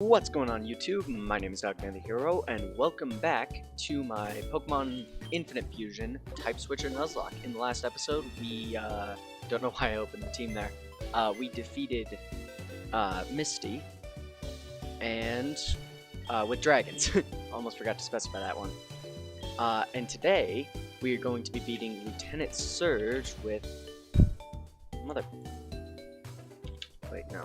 What's going on YouTube? My name is Dogman the Hero, and welcome back to my Pokemon Infinite Fusion Type Switcher Nuzlocke. In the last episode, we, don't know why I opened the team there, we defeated, Misty, and, with dragons. Almost forgot to specify that one. And today, we are going to be beating Lieutenant Surge with... Wait, no.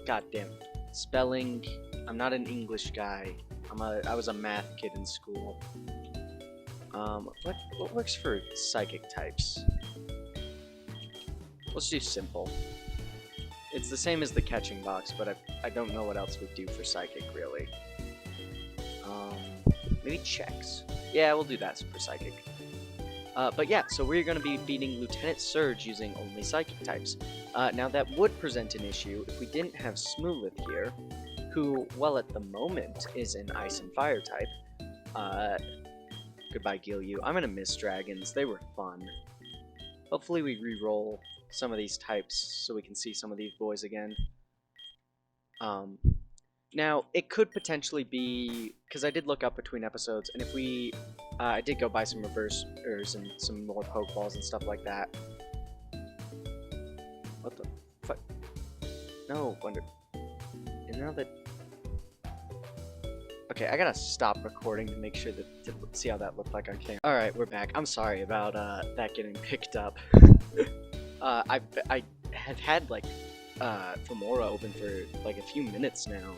God damn it. Spelling... I'm not an English guy. I was a math kid in school. What works for psychic types? Let's do simple. It's the same as the catching box, but I don't know what else would do for psychic, really. Maybe checks. Yeah, we'll do that for psychic. But yeah, so we're going to be beating Lieutenant Surge using only psychic types. Now that would present an issue if we didn't have Smoothith here, who, well, at the moment, is an Ice and Fire type. Goodbye, Gilyu. I'm gonna miss dragons. They were fun. Hopefully we re-roll some of these types so we can see some of these boys again. Now, it could potentially be... because I did look up between episodes, and if we... I did go buy some reversers and some more Pokeballs and stuff like that. What the fuck? No, wonder... And now that... Okay, I gotta stop recording to make sure that to see how that looked like on camera. Alright, we're back. I'm sorry about that getting picked up. I have had like Femora open for like a few minutes now,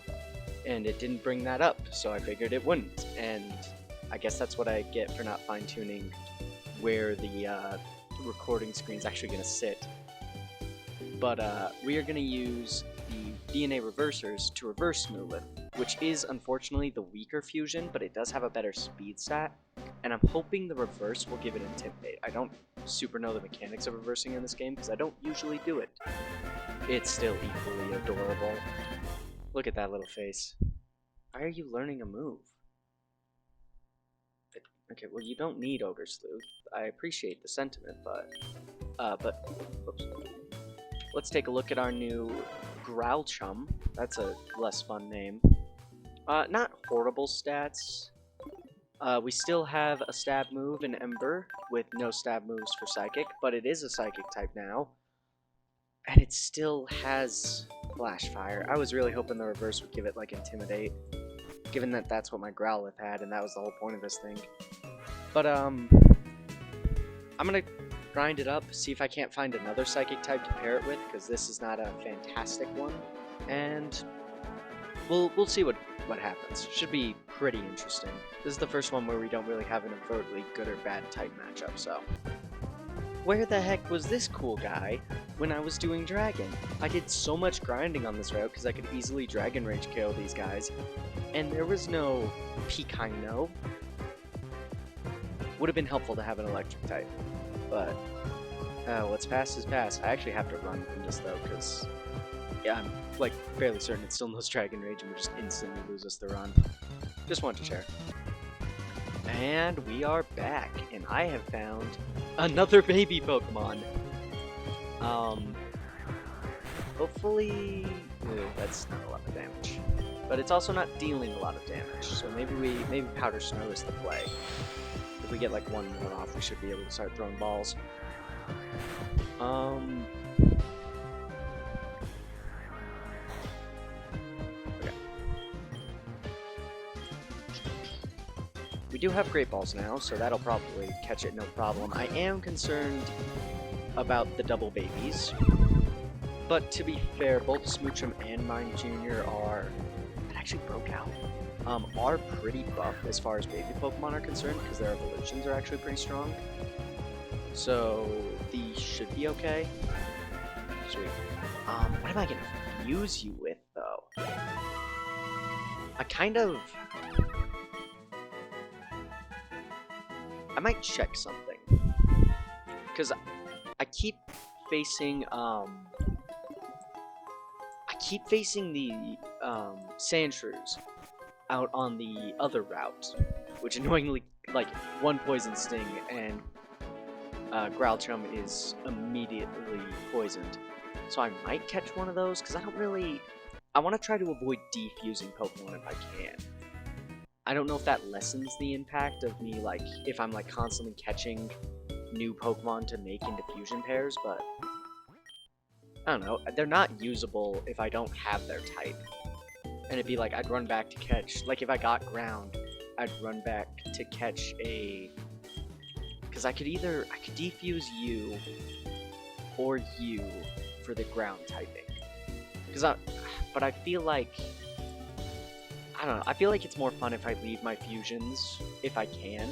and it didn't bring that up, so I figured it wouldn't. And I guess that's what I get for not fine-tuning where the recording screen's actually gonna sit. But we are gonna use the DNA reversers to reverse Smoothith, which is unfortunately the weaker fusion, but it does have a better speed stat, and I'm hoping the reverse will give it Intimidate. I don't super know the mechanics of reversing in this game, because I don't usually do it. It's still equally adorable. Look at that little face. Why are you learning a move? Okay, well, you don't need Ogre Sleuth. I appreciate the sentiment, but oops. Let's take a look at our new Growlchum. That's a less fun name. Not horrible stats. We still have a stab move in Ember, with no stab moves for Psychic, but it is a Psychic type now. And it still has Flash Fire. I was really hoping the reverse would give it, like, Intimidate, given that that's what my Growlithe had, and that was the whole point of this thing. But, I'm gonna grind it up, see if I can't find another Psychic type to pair it with, because this is not a fantastic one, and we'll see what happens. Should be pretty interesting. This is the first one where we don't really have an overtly good or bad type matchup, so. Where the heck was this cool guy when I was doing Dragon? I did so much grinding on this route because I could easily Dragon Rage KO these guys, and there was no Pikaino. Would have been helpful to have an electric type, but what's past is past. I actually have to run from this though, because yeah, I'm like fairly certain it still knows Dragon Rage and will just instantly lose us the run. Just wanted to share. And we are back, and I have found another baby Pokemon. Hopefully, that's not a lot of damage, but it's also not dealing a lot of damage. So maybe Powder Snow is the play. If we get like one more off, we should be able to start throwing balls. Okay. We do have Great Balls now, so that'll probably catch it no problem. I am concerned about the double babies, but to be fair, both Smoochum and Mine Jr. are... That actually broke out. Are pretty buff as far as baby Pokemon are concerned, because their evolutions are actually pretty strong. So these should be okay. Sweet. What am I gonna fuse you with, though? I might check something, because I keep facing the Sandshrews out on the other route, which annoyingly, like, one Poison Sting and Growlchum is immediately poisoned. So I might catch one of those, because I don't really I want to try to avoid defusing Pokemon if I can. I don't know if that lessens the impact of me, like, if I'm, like, constantly catching new Pokemon to make into fusion pairs, but I don't know. They're not usable if I don't have their type. And it'd be like, I'd run back to catch, like, if I got ground, I'd run back to catch a, because I could defuse you or you for the ground typing. But I feel like, I don't know, I feel like it's more fun if I leave my fusions, if I can,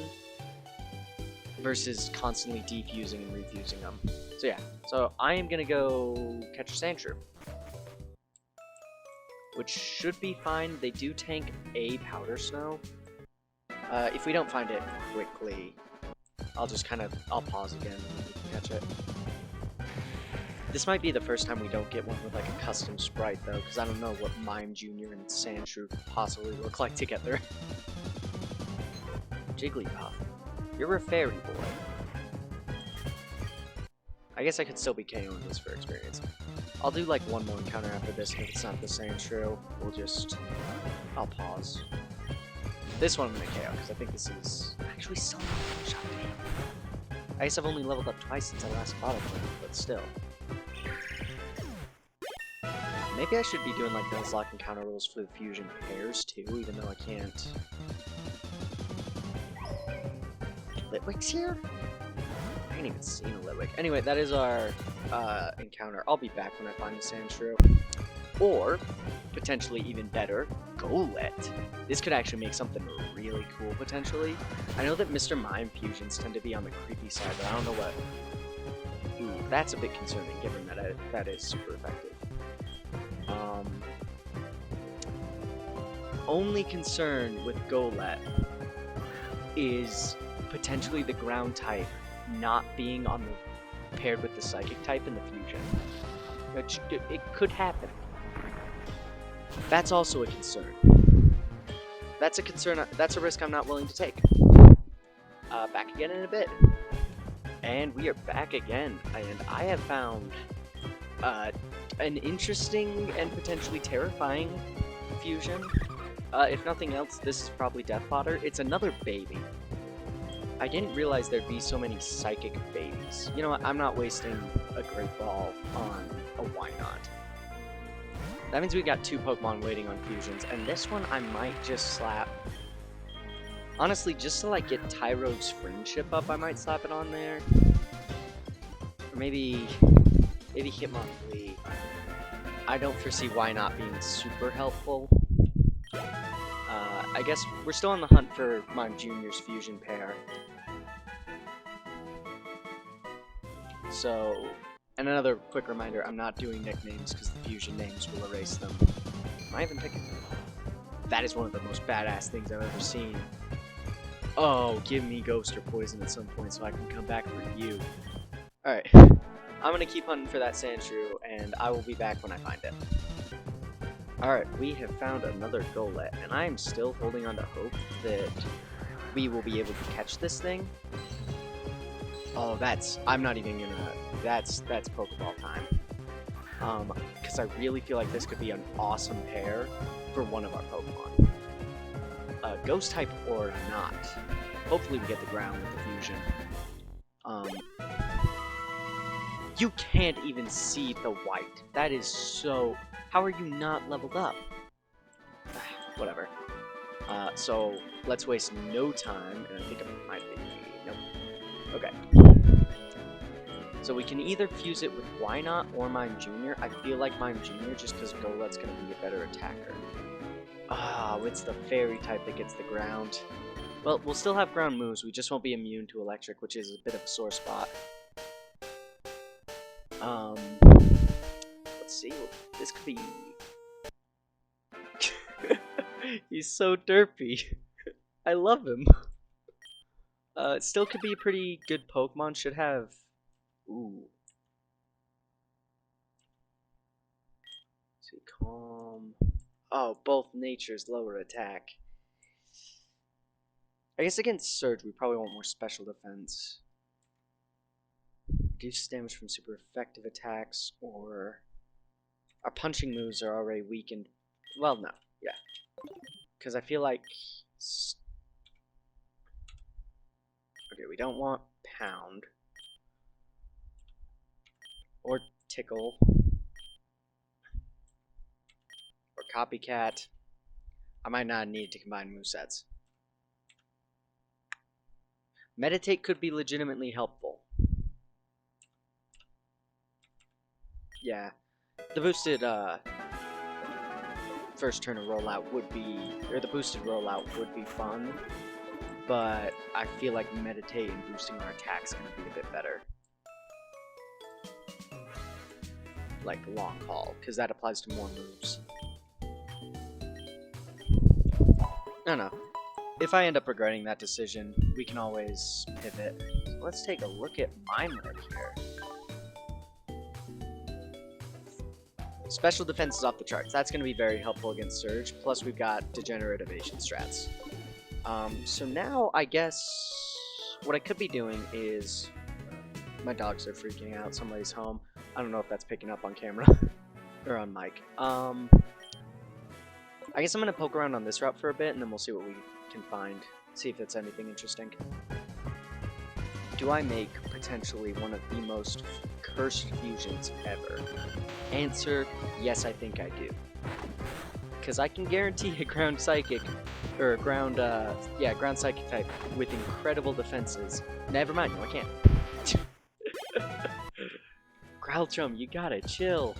versus constantly defusing and refusing them. So yeah, so I am gonna go catch a Sandshrew, which should be fine. They do tank a Powder Snow. If we don't find it quickly, I'll pause again and then we can catch it. This might be the first time we don't get one with like a custom sprite though, because I don't know what Mime Jr. and Sandshrew could possibly look like together. Jigglypuff, you're a fairy boy. I guess I could still be KOing this for experience. I'll do like one more encounter after this, and if it's not the Sandshrew, I'll pause. This one I'm gonna KO, because I think this is actually still not one-shot me. I guess I've only leveled up twice since I last fought it, but still. Maybe I should be doing like Nuzlocke encounter rules for the fusion pairs too, even though I can't. Litwick's here? I ain't even seen a Litwick. Anyway, that is our encounter. I'll be back when I find a Sandshrew. Or, potentially even better, Golett. This could actually make something really cool, potentially. I know that Mr. Mime fusions tend to be on the creepy side, but I don't know what. Ooh, that's a bit concerning, given that that is super effective. Only concern with Golett is potentially the ground type not being on the paired with the psychic type in the fusion. Which it could happen. That's also a concern. That's a concern. That's a risk I'm not willing to take. Back again in a bit. And we are back again. And I have found an interesting and potentially terrifying fusion. If nothing else, this is probably Death Fodder. It's another baby. I didn't realize there'd be so many psychic babies. You know what? I'm not wasting a Great Ball on a Why Not. That means we got 2 Pokemon waiting on fusions, and this one I might just slap. Honestly, just to like get Tyrogue's friendship up, I might slap it on there. Or maybe Hitmonlee. I don't foresee Why Not being super helpful. I guess we're still on the hunt for Mime Jr.'s fusion pair. So, and another quick reminder, I'm not doing nicknames because the fusion names will erase them. Am I even picking them? That is one of the most badass things I've ever seen. Oh, give me Ghost or Poison at some point so I can come back for you. Alright, I'm gonna keep hunting for that Sandshrew, and I will be back when I find it. Alright, we have found another Golett, and I am still holding on to hope that we will be able to catch this thing. Oh, I'm not even gonna, that's Pokeball time. Because I really feel like this could be an awesome pair for one of our Pokemon. Ghost type or not. Hopefully we get the ground with the fusion. You can't even see the white. That is so... How are you not leveled up? Whatever. So, let's waste no time, and I think I might be... Nope. Okay. So we can either fuse it with Why Not or Mime Jr. I feel like Mime Jr. just because Golett's going to be a better attacker. Oh, it's the fairy type that gets the ground. Well, we'll still have ground moves, we just won't be immune to electric, which is a bit of a sore spot. Let's see, this could be... He's so derpy. I love him. It still could be a pretty good Pokemon, should have... Ooh. Let's see, Calm... Oh, both natures lower attack. I guess against Surge, we probably want more special defense. Reduce damage from super effective attacks, or... Our punching moves are already weakened. Well, no. Yeah. Because I feel like... Okay, we don't want pound. Or tickle. Or copycat. I might not need to combine movesets. Meditate could be legitimately helpful. Yeah. The boosted, first turn of rollout would be, or the boosted rollout would be fun, but I feel like meditate and boosting our attacks gonna be a bit better. Like long haul, because that applies to more moves. No, no. If I end up regretting that decision, we can always pivot. So let's take a look at my mode here. Special defense is off the charts. That's going to be very helpful against Surge. Plus, we've got degenerate evasion strats. So now, I guess, what I could be doing is... My dogs are freaking out. Somebody's home. I don't know if that's picking up on camera. Or on mic. I guess I'm going to poke around on this route for a bit, and then we'll see what we can find. See if it's anything interesting. Do I make potentially one of the most cursed fusions ever? Answer, yes, I think I do. Because I can guarantee a ground psychic, or ground psychic type with incredible defenses. Never mind, no I can't. Growlchum, you gotta chill.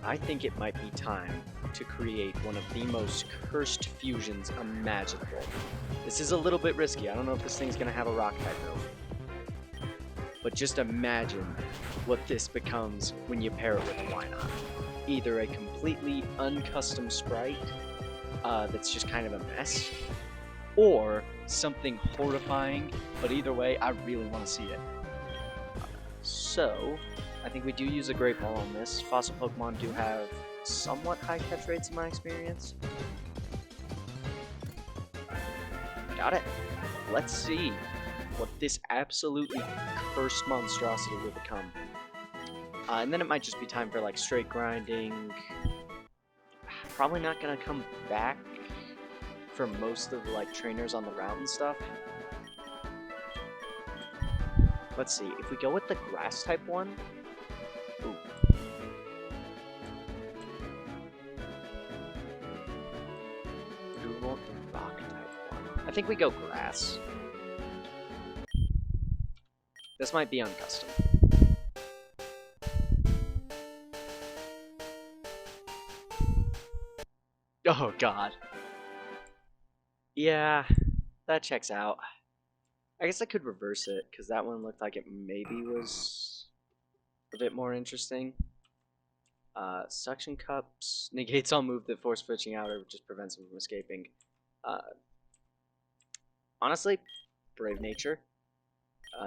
I think it might be time to create one of the most cursed fusions imaginable. This is a little bit risky. I don't know if this thing's gonna have a rock type move. But just imagine what this becomes when you pair it with a Why Not. Either a completely uncustom sprite that's just kind of a mess, or something horrifying, but either way, I really want to see it. So, I think we do use a Great Ball on this. Fossil Pokemon do have somewhat high catch rates in my experience. Got it. Let's see what this absolutely cursed monstrosity will become. And then it might just be time for like straight grinding. Probably not gonna come back for most of the like trainers on the route and stuff. Let's see, if we go with the grass type one. Ooh. Google rock type one. I think we go grass. This might be uncustom. Oh god. Yeah, that checks out. I guess I could reverse it, because that one looked like it maybe was a bit more interesting. Suction Cups negates all move that force switching out or just prevents them from escaping. Honestly, Brave Nature.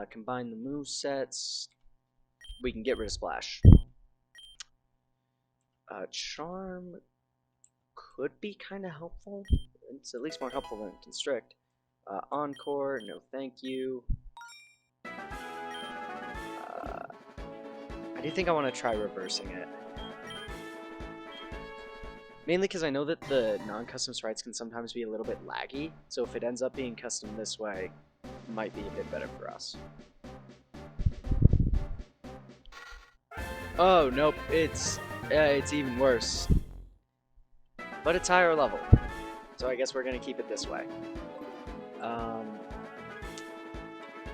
Combine the move sets. We can get rid of Splash. Charm could be kind of helpful. It's at least more helpful than Constrict. Encore, no thank you. I do think I want to try reversing it. Mainly because I know that the non-custom sprites can sometimes be a little bit laggy, so if it ends up being custom this way, it might be a bit better for us. Oh, nope, it's even worse. But it's higher level, so I guess we're gonna keep it this way.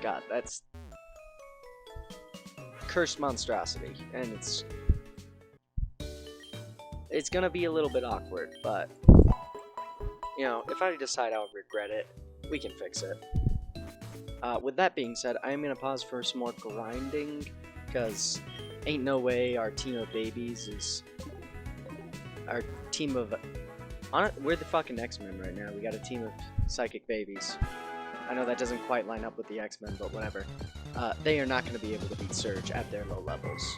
God, that's cursed monstrosity, and it's gonna be a little bit awkward, but you know, if I decide I'll regret it, we can fix it. With that being said, I'm gonna pause for some more grinding, because ain't no way our team of babies is our team of. We're the fucking X-Men right now. We got a team of psychic babies. I know that doesn't quite line up with the X-Men, but whatever. They are not going to be able to beat Surge at their low levels.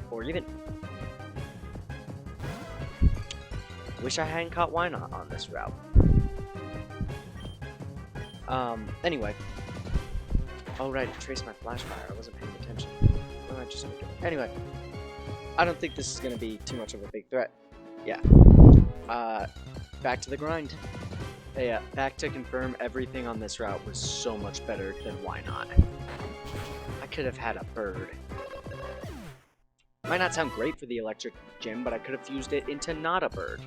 Or even... Wish I hadn't caught Why Not on this route. Anyway. Oh right, I traced my flash fire. I wasn't paying attention. What am I just doing? Anyway. I don't think this is going to be too much of a big threat. Yeah. Back to the grind. Yeah, back to confirm everything on this route was so much better than why not. I could have had a bird. Might not sound great for the electric gym, but I could have fused it into not a bird.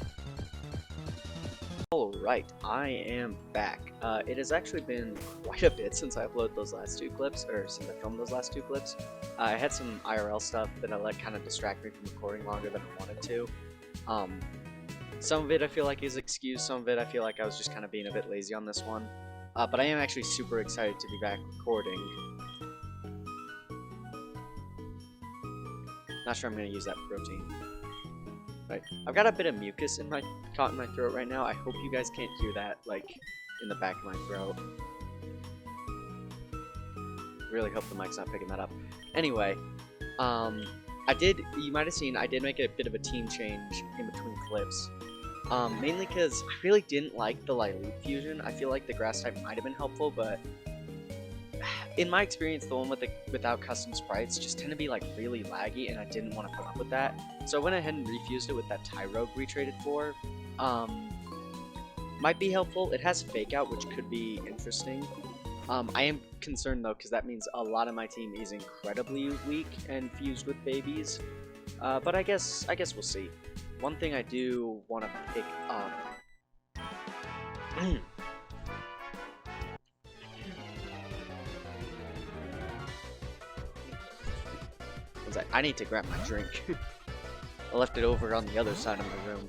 Alright, I am back. It has actually been quite a bit since I uploaded those last two clips, or since I filmed those last two clips. I had some IRL stuff that I let kind of distract me from recording longer than I wanted to. Some of it I feel like is excused, some of it I feel like I was just kind of being a bit lazy on this one. But I am actually super excited to be back recording. Not sure I'm going to use that protein. Right. I've got a bit of mucus caught in my throat right now. I hope you guys can't hear that, like, in the back of my throat. Really hope the mic's not picking that up. Anyway, you might have seen, I did make a bit of a team change in between clips. Mainly because I really didn't like the Lilith fusion. I feel like the grass type might have been helpful, but in my experience, the one without custom sprites just tend to be like really laggy, and I didn't want to put up with that. So I went ahead and refused it with that Tyrogue we traded for. Might be helpful. It has fake out, which could be interesting. I am concerned though, because that means a lot of my team is incredibly weak and fused with babies. But I guess we'll see. One thing I do want to pick up. I need to grab my drink. I left it over on the other side of the room.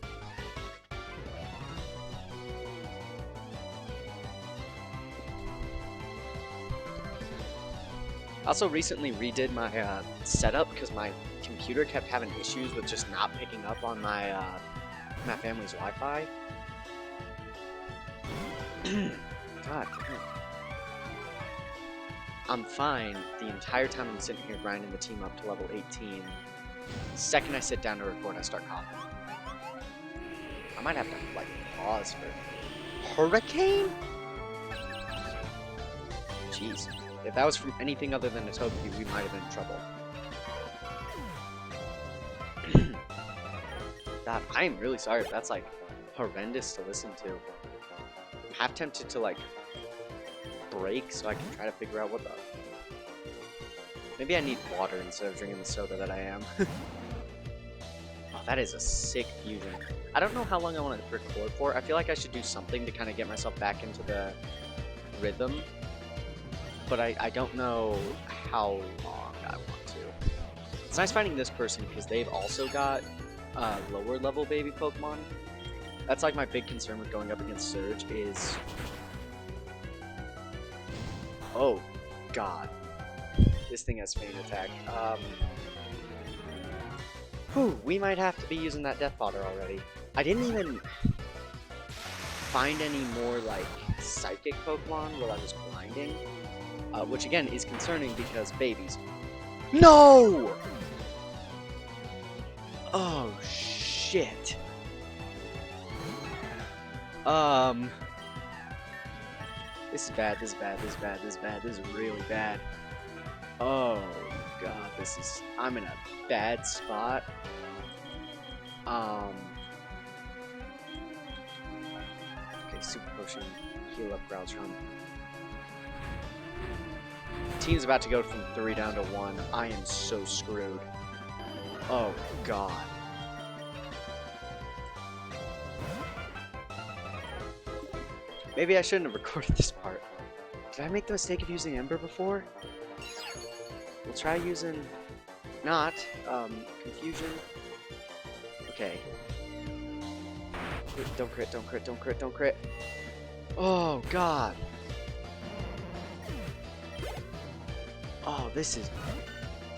I also recently redid my setup because my computer kept having issues with just not picking up on my my family's Wi-Fi. God damn. I'm fine the entire time I'm sitting here grinding the team up to level 18. The second I sit down to record, I start coughing. I might have to, like, pause for... Hurricane? Jeez. If that was from anything other than a Togepi, we might have been in trouble. God, I am really sorry if that's, like, horrendous to listen to. I'm half tempted to, like, break so I can try to figure out what the... Maybe I need water instead of drinking the soda that I am. Oh, that is a sick fusion. I don't know how long I want to record for. I feel like I should do something to kind of get myself back into the rhythm. But I don't know how long I want to. It's nice finding this person because they've also got lower level baby Pokemon. That's like my big concern with going up against Surge is... Oh, God. This thing has Feint Attack. We might have to be using that Death Fodder already. I didn't even find any more, like, Psychic Pokemon while I was grinding. Which, again, is concerning because babies. No! Oh, shit. This is bad, this is bad, this is bad, this is bad, this is really bad. Oh, God, I'm in a bad spot. Okay, Super Potion, heal up Groudon. Team's about to go from 3 down to 1. I am so screwed. Oh, God. Maybe I shouldn't have recorded this part. Did I make the mistake of using Ember before? We'll try using... not. Confusion. Okay. Don't crit, don't crit, don't crit, don't crit. Oh, God. Oh, this is...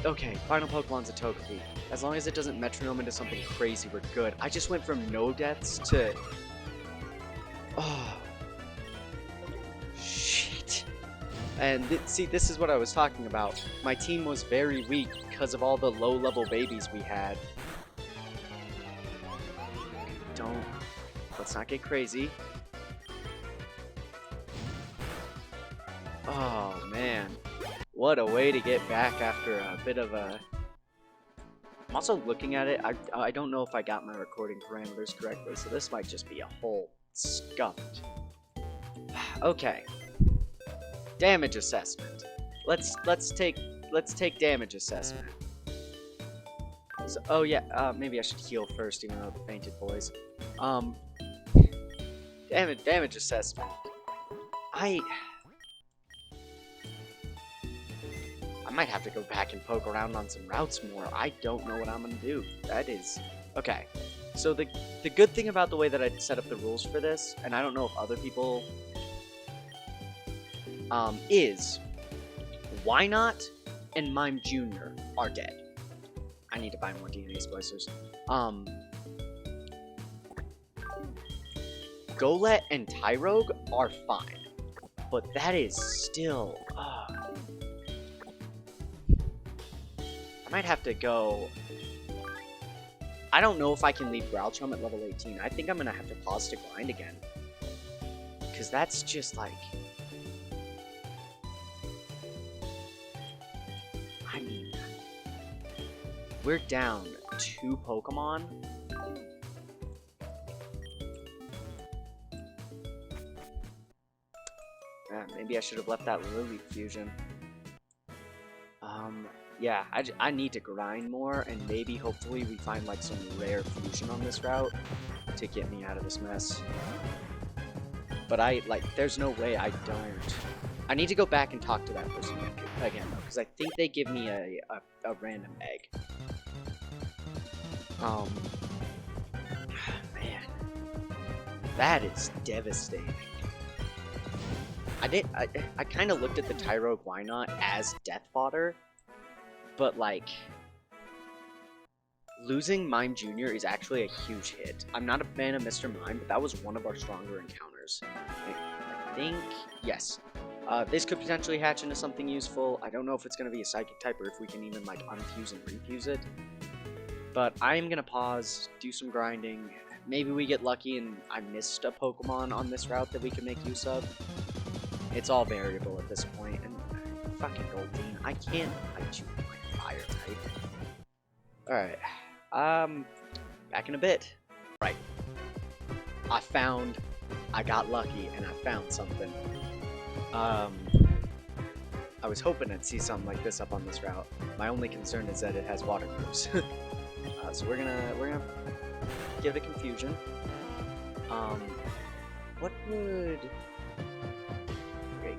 Okay, final Pokemon's a Togepi. As long as it doesn't metronome into something crazy, we're good. I just went from no deaths to... Oh... Shit. And see, this is what I was talking about. My team was very weak because of all the low-level babies we had. Let's not get crazy. Oh, man. What a way to get back after a bit of a I'm also looking at it. I don't know if I got my recording parameters correctly, so this might just be a whole scuffed. Okay. Damage assessment. Let's take damage assessment. So, oh yeah, maybe I should heal first, even though the fainted boys. Damage assessment. I might have to go back and poke around on some routes more. I don't know what I'm gonna do. That is okay. So the good thing about the way that I set up the rules for this, and I don't know if other people is Why Not and Mime Jr. are dead. I need to buy more DNA splicers. Golett and Tyrogue are fine, but that is still. I might have to go. I don't know if I can leave Growlchum at level 18. I think I'm gonna have to pause to grind again, because that's just like. I mean, we're down 2 Pokemon. Maybe I should have left that Lily fusion. Yeah, I need to grind more, and maybe, hopefully, we find, like, some rare fusion on this route to get me out of this mess. But there's no way I don't. I need to go back and talk to that person again, though, because I think they give me a random egg. Man. That is devastating. I kind of looked at the Tyrogue Why Not as death fodder, but like losing Mime Jr. is actually a huge hit. I'm not a fan of Mr. Mime, but that was one of our stronger encounters. I think, yes. This could potentially hatch into something useful. I don't know if it's going to be a psychic type or if we can even like unfuse and refuse it. But I'm going to pause, do some grinding. Maybe we get lucky and I missed a Pokemon on this route that we can make use of. It's all variable at this point, and fucking Goldeen, I can't fight you with my fire type. Alright, back in a bit. Right. I got lucky, and I found something. I was hoping I'd see something like this up on this route. My only concern is that it has water moves. So we're gonna give it a confusion. What would...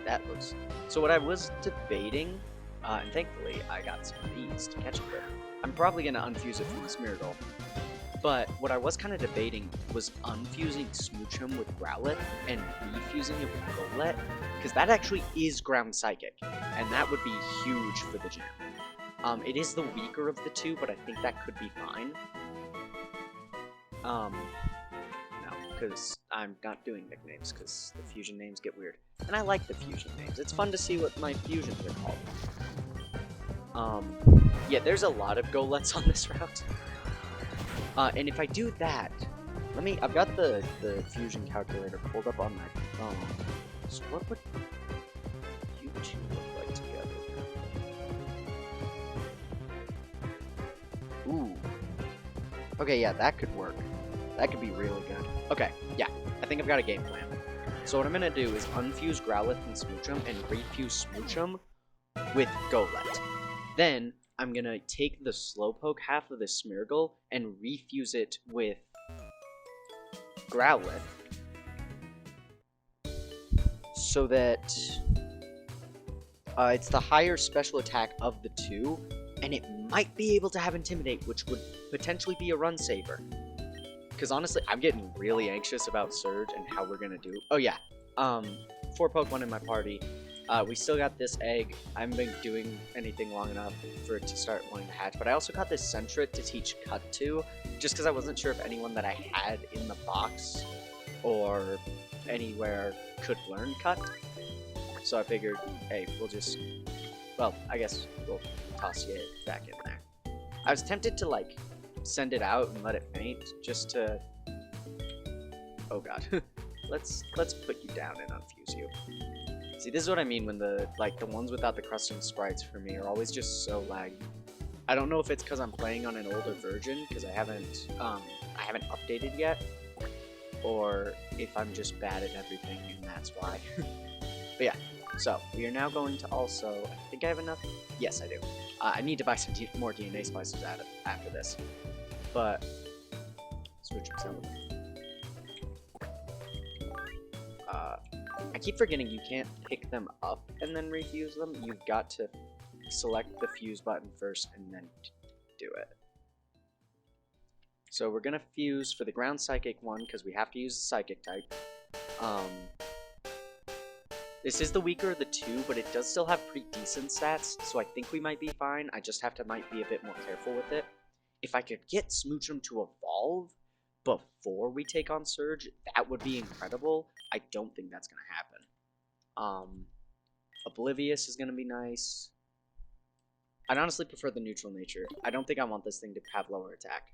that looks... So what I was debating, and thankfully I got some of these to catch it with. I'm probably going to unfuse it from the Smeargle. But what I was kind of debating was unfusing Smoochum with Growlithe and refusing it with Golett, because that actually is Ground Psychic, and that would be huge for the gym. It is the weaker of the two, but I think that could be fine. No, because I'm not doing nicknames, because the fusion names get weird. And I like the fusion names. It's fun to see what my fusions are called. Yeah, there's a lot of Goletts on this route. And if I do that, I've got the fusion calculator pulled up on my phone. So what would you two look like together? Ooh. Okay, yeah, that could work. That could be really good. Okay, yeah, I think I've got a game plan. So what I'm going to do is unfuse Growlithe and Smoochum and refuse Smoochum with Golett. Then I'm going to take the Slowpoke half of the Smeargle and refuse it with Growlithe. So that it's the higher special attack of the two, and it might be able to have Intimidate, which would potentially be a run saver. Because honestly, I'm getting really anxious about Surge and how we're gonna do. Oh yeah, 4 Pokemon in my party. We still got this egg. I haven't been doing anything long enough for it to start wanting to hatch. But I also got this Sentret to teach Cut to, just because I wasn't sure if anyone that I had in the box or anywhere could learn Cut. So I figured, hey, well, I guess we'll toss you back in there. I was tempted to like send it out and let it faint, just to... Oh god. let's put you down and unfuse you. See, this is what I mean when the ones without the custom sprites for me are always just so laggy. I don't know if it's because I'm playing on an older version, because I haven't updated yet, or if I'm just bad at everything and that's why. But yeah, so we are now going to also, I think I have enough. Yes, I do. I need to buy some more DNA splicers after this, but switch some. I keep forgetting you can't pick them up and then refuse them. You've got to select the fuse button first and then do it. So we're gonna fuse for the ground psychic one because we have to use the psychic type. This is the weaker of the two, but it does still have pretty decent stats, so I think we might be fine. I just have to might be a bit more careful with it. If I could get Smoochum to evolve before we take on Surge, that would be incredible. I don't think that's gonna happen. Oblivious is gonna be nice. I'd honestly prefer the neutral nature. I don't think I want this thing to have lower attack.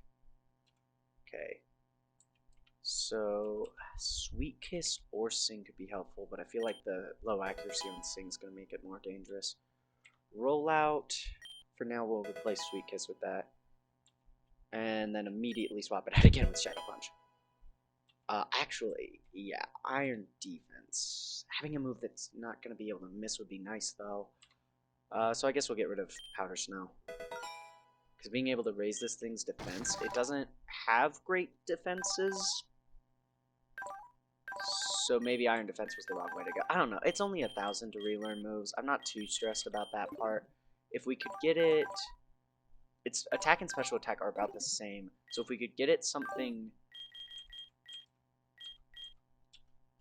Okay. So, Sweet Kiss or Sing could be helpful, but I feel like the low accuracy on Sing is going to make it more dangerous. Rollout. For now, we'll replace Sweet Kiss with that. And then immediately swap it out again with Shadow Punch. Actually, yeah, Iron Defense. Having a move that's not going to be able to miss would be nice, though. So I guess we'll get rid of Powder Snow. Because being able to raise this thing's defense, it doesn't have great defenses. So maybe Iron Defense was the wrong way to go. I don't know. It's only 1,000 to relearn moves. I'm not too stressed about that part. If we could get it... Its attack and special attack are about the same. So if we could get it something...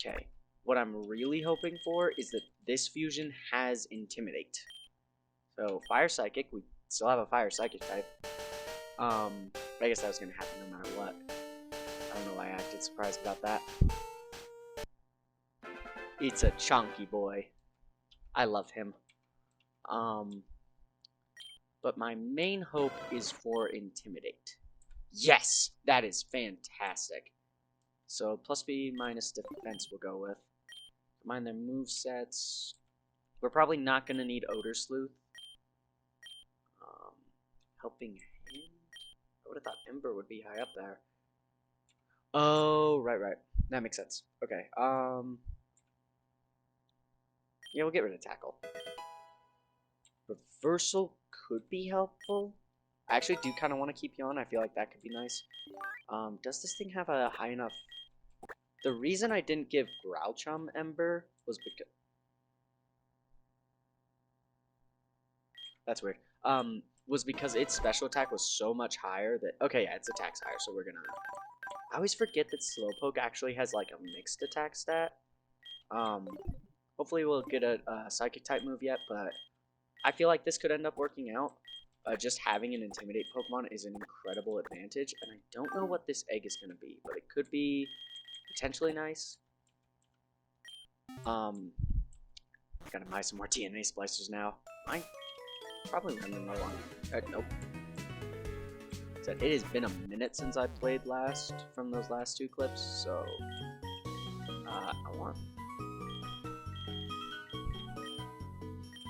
Okay. What I'm really hoping for is that this fusion has Intimidate. So Fire Psychic, we still have a Fire Psychic type. I guess that was going to happen no matter what. I don't know why I acted surprised about that. It's a chunky boy. I love him. But my main hope is for Intimidate. Yes! That is fantastic. So plus B minus defense we'll go with. Combine their movesets. We're probably not going to need Odor Sleuth. Helping Hand? I would have thought Ember would be high up there. Oh, right. That makes sense. Okay, yeah, we'll get rid of Tackle. Reversal could be helpful. I actually do kind of want to keep you on. I feel like that could be nice. Does this thing have a high enough... The reason I didn't give Growlchum Ember was because... That's weird. Was because its special attack was so much higher that... Okay, yeah, its attack's higher, so we're gonna... I always forget that Slowpoke actually has, like, a mixed attack stat. Hopefully we'll get a Psychic type move yet, but I feel like this could end up working out. Just having an Intimidate Pokemon is an incredible advantage, and I don't know what this egg is going to be, but it could be potentially nice. Gotta buy some more DNA splicers now. I probably running low on. Nope. So it has been a minute since I played last from those last two clips, so I want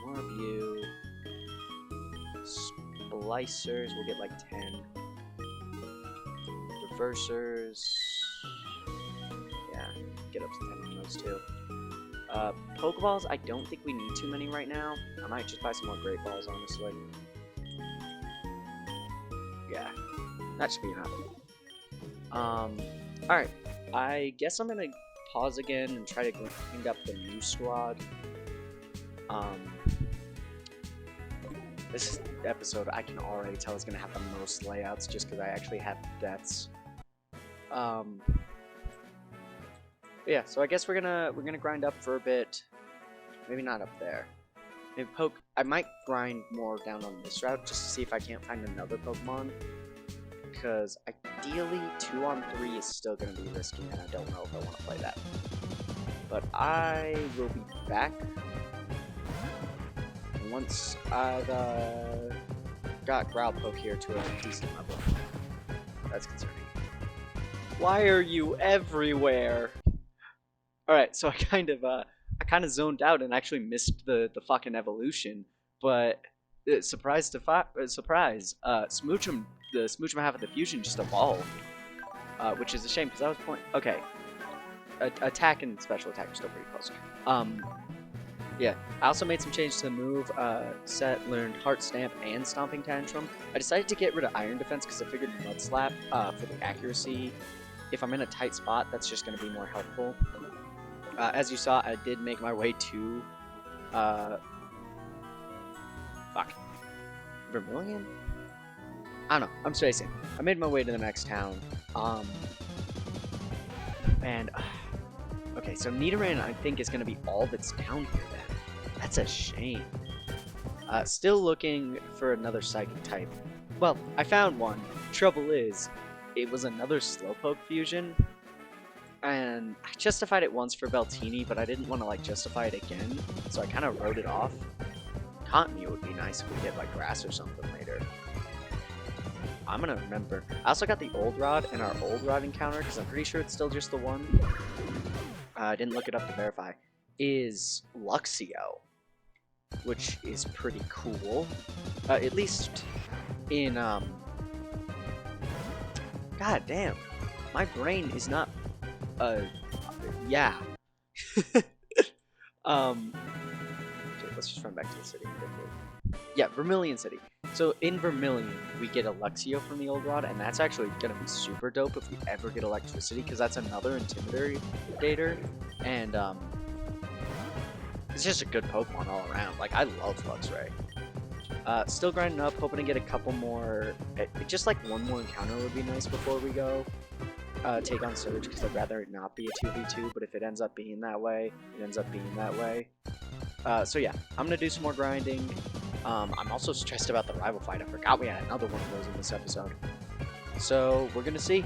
more of you. Splicers, we'll get like 10. Reversers, yeah, get up to 10 from those two. Pokeballs, I don't think we need too many right now. I might just buy some more Great Balls, honestly. Yeah, that should be enough. Alright, I guess I'm gonna pause again and try to clean up the new squad. This episode, I can already tell, is gonna have the most layouts just because I actually have deaths. Yeah, so I guess we're gonna grind up for a bit. Maybe not up there. Maybe I might grind more down on this route just to see if I can't find another Pokemon. Because ideally, 2-on-3 is still gonna be risky, and I don't know if I want to play that. But I will be back once I've got Growlpoke here to a decent level. That's concerning. Why are you everywhere? Alright, so I kind of zoned out and actually missed the fucking evolution, but surprise. Smoochum, the Smoochum half of the fusion just evolved, which is a shame because that was point. Okay, attack and special attack are still pretty close. Yeah. I also made some changes to the move set. Learned Heart Stamp and Stomping Tantrum. I decided to get rid of Iron Defense because I figured Mud Slap for the accuracy. If I'm in a tight spot, that's just going to be more helpful. As you saw, I did make my way to Vermilion? I don't know. I'm spacing. I made my way to the next town. Okay, so Nidoran, I think, is going to be all that's down here then. That's a shame. Still looking for another Psychic type. Well, I found one. Trouble is, it was another Slowpoke fusion. And I justified it once for Beltini, but I didn't want to, like, justify it again. So I kind of wrote it off. Cottonee would be nice if we get, like, grass or something later. I'm gonna remember. I also got the Old Rod in our Old Rod encounter, because I'm pretty sure it's still just the one. I didn't look it up to verify. Is Luxio, which is pretty cool. At least in, God damn. My brain is not, yeah. Okay, let's just run back to the city. Yeah, Vermilion City. So in Vermilion, we get a Luxio from the Old Rod, and that's actually gonna be super dope if we ever get electricity, because that's another Intimidator, and it's just a good Pokemon all around. Like, I love Luxray. Still grinding up, hoping to get a couple more. Just like one more encounter would be nice before we go take on Surge, because I'd rather it not be a 2v2, but if it ends up being that way, it ends up being that way. So yeah, I'm gonna do some more grinding. I'm also stressed about the rival fight. I forgot we had another one of those in this episode. So we're gonna see.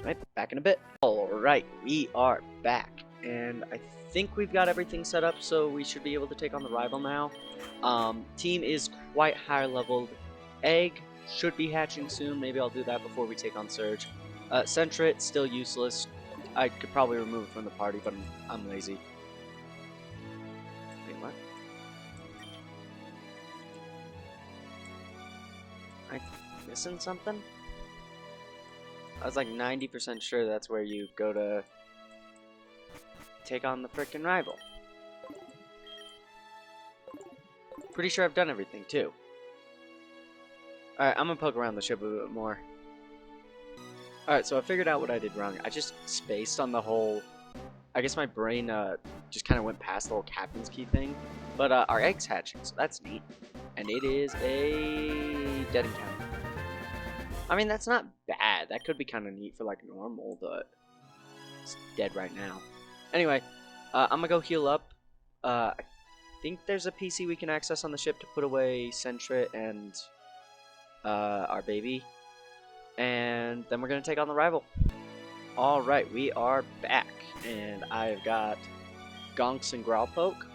Right, back in a bit. Alright, we are back. And I think we've got everything set up, so we should be able to take on the rival now. Team is quite high leveled. Egg should be hatching soon. Maybe I'll do that before we take on Surge. Sentret, still useless. I could probably remove it from the party, but I'm lazy. Wait, what? Am I missing something? I was like 90% sure that's where you go to take on the frickin' rival. Pretty sure I've done everything, too. Alright, I'm gonna poke around the ship a bit more. Alright, so I figured out what I did wrong. I just spaced on the whole... I guess my brain just kind of went past the whole captain's key thing. But our egg's hatching, so that's neat. And it is a dead encounter. I mean, that's not bad. That could be kind of neat for, like, normal, but it's dead right now. Anyway, I'm gonna go heal up. I think there's a PC we can access on the ship to put away Sentret and our baby. And then we're gonna take on the rival. Alright, we are back. And I've got Gonks and Growlpoke.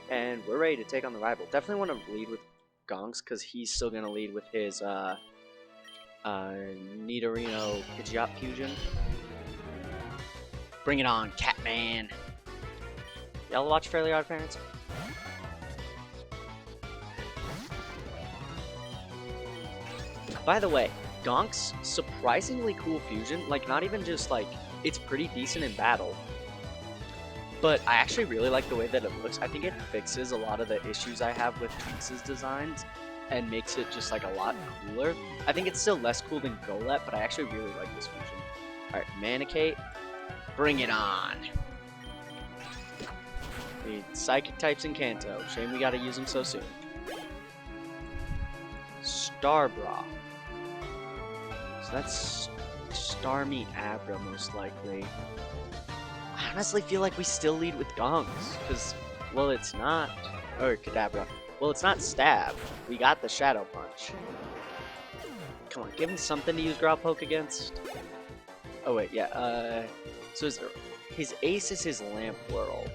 And we're ready to take on the rival. Definitely want to lead with Gonks, because he's still gonna lead with his Nidorino Pidgeot fusion. Bring it on, Catman. Y'all watch Fairly Odd Parents? By the way, Gonk's surprisingly cool fusion. Like, not even just like, it's pretty decent in battle. But I actually really like the way that it looks. I think it fixes a lot of the issues I have with Trunks' designs and makes it just like a lot cooler. I think it's still less cool than Golett, but I actually really like this fusion. Alright, Manecate, bring it on. The Psychic types in Kanto. Shame we gotta use them so soon. Starbra. So that's Starmie Abra, most likely. I honestly feel like we still lead with Gonks, because, well, it's not... Or Kadabra. Well, it's not Stab. We got the Shadow Punch. Come on, give him something to use Growlpoke against. Oh, wait, yeah, so his ace is his Lamp Whirl.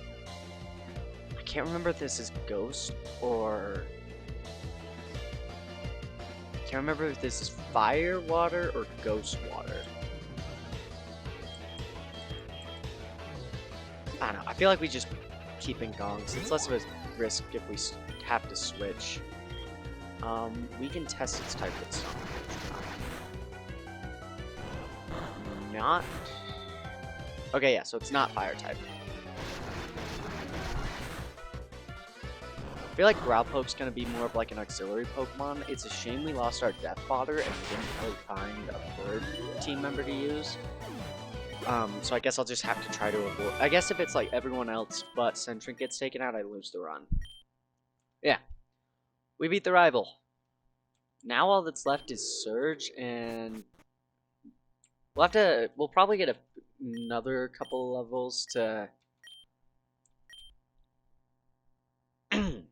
I can't remember if this is Ghost or... I can't remember if this is Fire Water or Ghost Water. I don't know, I feel like we just keep in Gongs. It's less of a risk if we have to switch. We can test its type with Sonic. Not... Okay, yeah, so it's not fire type. I feel like Growlpoke's gonna be more of like an auxiliary Pokemon. It's a shame we lost our Death Fodder and we didn't really find a third team member to use. So I guess I'll just have to try to avoid... I guess if it's like everyone else but Centric gets taken out, I lose the run. Yeah. We beat the rival. Now all that's left is Surge, and... We'll probably get another couple levels to... to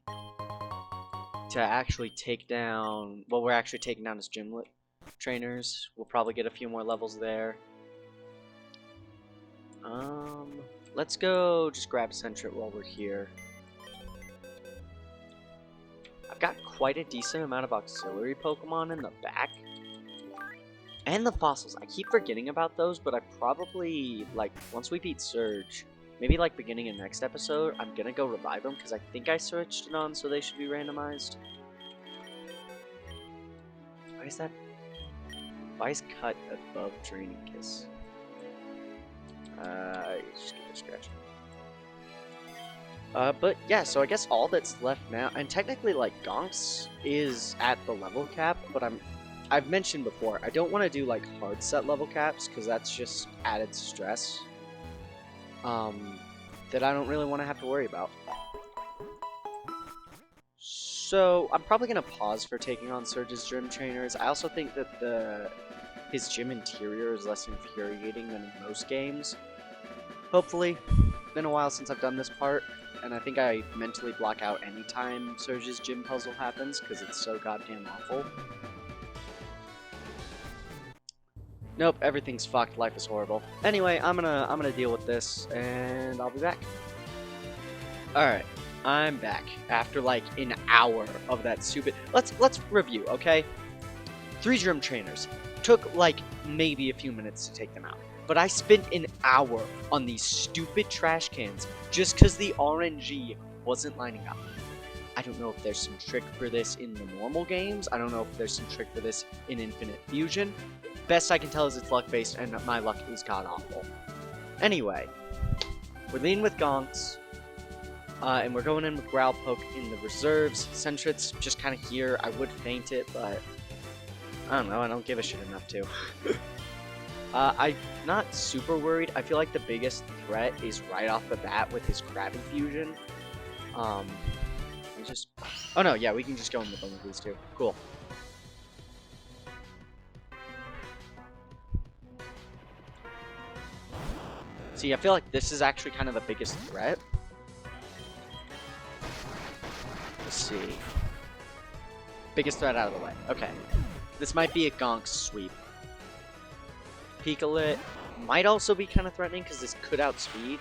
actually take down... Well, we're actually taking down his gym trainers. We'll probably get a few more levels there. Let's go just grab Centric while we're here. I've got quite a decent amount of auxiliary Pokemon in the back. And the fossils. I keep forgetting about those, but I probably, like, once we beat Surge, maybe, like, beginning of next episode, I'm gonna go revive them, because I think I switched it on, so they should be randomized. Why is that? Why is Cut above Draining Kiss? Just give it a scratch. But yeah, so I guess all that's left now, and technically, like, Gonks is at the level cap, but I've mentioned before, I don't want to do, like, hard set level caps, because that's just added stress, that I don't really want to have to worry about. So, I'm probably going to pause for taking on Surge's gym trainers. I also think that his gym interior is less infuriating than in most games. Hopefully. Been a while since I've done this part, and I think I mentally block out any time Surge's gym puzzle happens, because it's so goddamn awful. Nope, everything's fucked, life is horrible. Anyway, I'm gonna deal with this, and I'll be back. Alright, I'm back, after like an hour of that stupid... Let's review, okay? 3 gym trainers. Took like maybe a few minutes to take them out. But I spent an hour on these stupid trash cans just because the RNG wasn't lining up. I don't know if there's some trick for this in the normal games. I don't know if there's some trick for this in Infinite Fusion. Best I can tell is it's luck-based, and my luck is god-awful. Anyway, we're leading with Gonks, and we're going in with Growlpoke in the reserves. Centrit's just kind of here. I would feint it, but I don't know. I don't give a shit enough to. I'm not super worried. I feel like the biggest threat is right off the bat with his Krabby Fusion. Oh no, yeah, we can just go in with one of these two. Cool. See, I feel like this is actually kind of the biggest threat. Let's see. Biggest threat out of the way. Okay. This might be a Gonk sweep. Pikalit might also be kind of threatening because this could outspeed.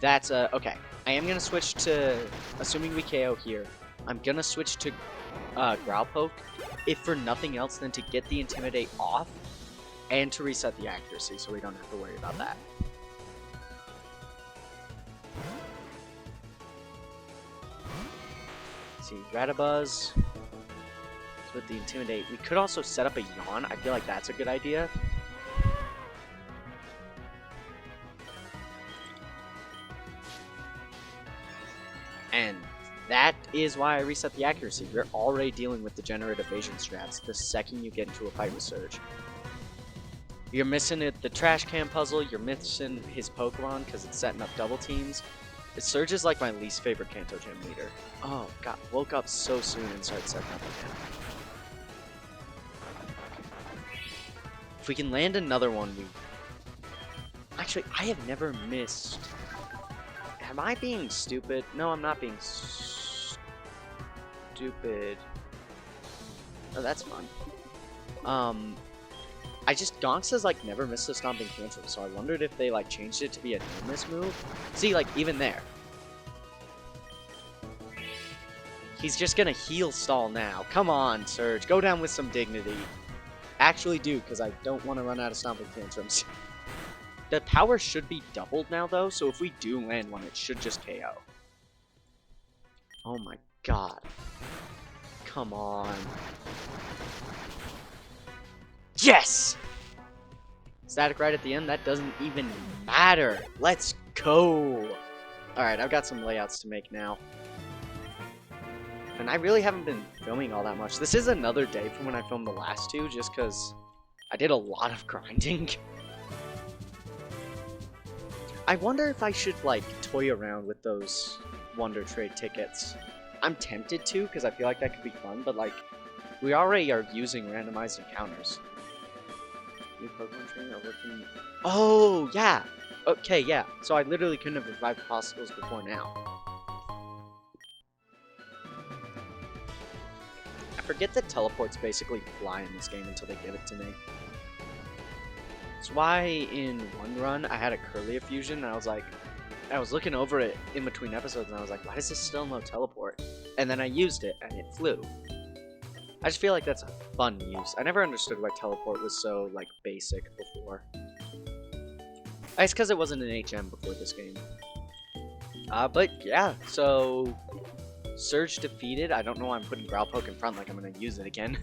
That's okay. I am gonna switch to, assuming we KO here, I'm gonna switch to Growlpoke, if for nothing else than to get the Intimidate off and to reset the accuracy, so we don't have to worry about that. Let's see, Radabuzz with the Intimidate. We could also set up a Yawn. I feel like that's a good idea. And that is why I reset the accuracy. We're already dealing with degenerate evasion strats the second you get into a fight with Surge. You're missing the trash can puzzle, you're missing his Pokemon because it's setting up double teams. Surge is like my least favorite Kanto Gym leader. Oh god, woke up so soon and started setting up again. If we can land another one, we... Actually, I have never missed... Am I being stupid? No, I'm not being stupid. Oh, that's fun. Gonks has, like, never missed a Stomping Tantrum, so I wondered if they, like, changed it to be a no-miss move. See, like, even there. He's just gonna heal stall now. Come on, Surge. Go down with some dignity. Actually do, because I don't want to run out of Stomping Tantrums. The power should be doubled now, though, so if we do land one, it should just KO. Oh my God. Come on. Yes! Static right at the end, that doesn't even matter. Let's go! Alright, I've got some layouts to make now. And I really haven't been filming all that much. This is another day from when I filmed the last two, just because I did a lot of grinding. I wonder if I should, like, toy around with those Wonder Trade tickets. I'm tempted to, because I feel like that could be fun, but, like, we already are using randomized encounters. New Pokemon trainer working... Oh, yeah! Okay, yeah. So I literally couldn't have revived Fossils before now. I forget that teleports basically fly in this game until they give it to me. That's why in one run I had a Curlia fusion, and I was looking over it in between episodes, and I was like, why does this still no teleport? And then I used it, and it flew. I just feel like that's a fun use. I never understood why teleport was so, like, basic before. It's because it wasn't an HM before this game. But yeah, so... Surge defeated. I don't know why I'm putting Growlpoke in front like I'm gonna use it again.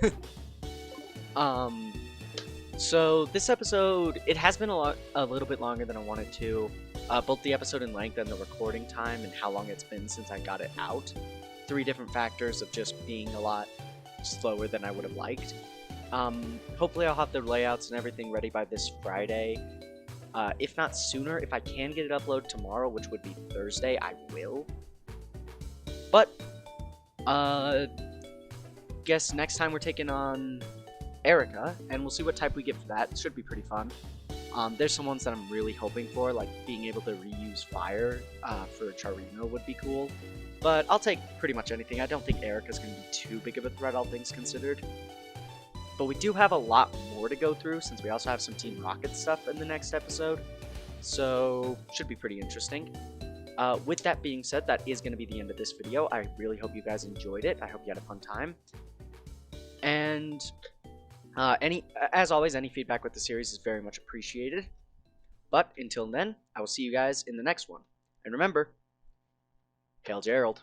So this episode, it has been a little bit longer than I wanted to. Both the episode in length and the recording time and how long it's been since I got it out. 3 different factors of just being a lot slower than I would have liked. Hopefully I'll have the layouts and everything ready by this Friday. If not sooner, if I can get it uploaded tomorrow, which would be Thursday, I will. But, guess next time we're taking on Erica, and we'll see what type we get for that. It should be pretty fun. There's some ones that I'm really hoping for, like being able to reuse fire for Charino would be cool. But I'll take pretty much anything. I don't think Erica's going to be too big of a threat, all things considered. But we do have a lot more to go through, since we also have some Team Rocket stuff in the next episode. So, should be pretty interesting. With that being said, that is going to be the end of this video. I really hope you guys enjoyed it. I hope you had a fun time. And as always, any feedback with the series is very much appreciated. But until then, I will see you guys in the next one. And remember, Hail Gerald.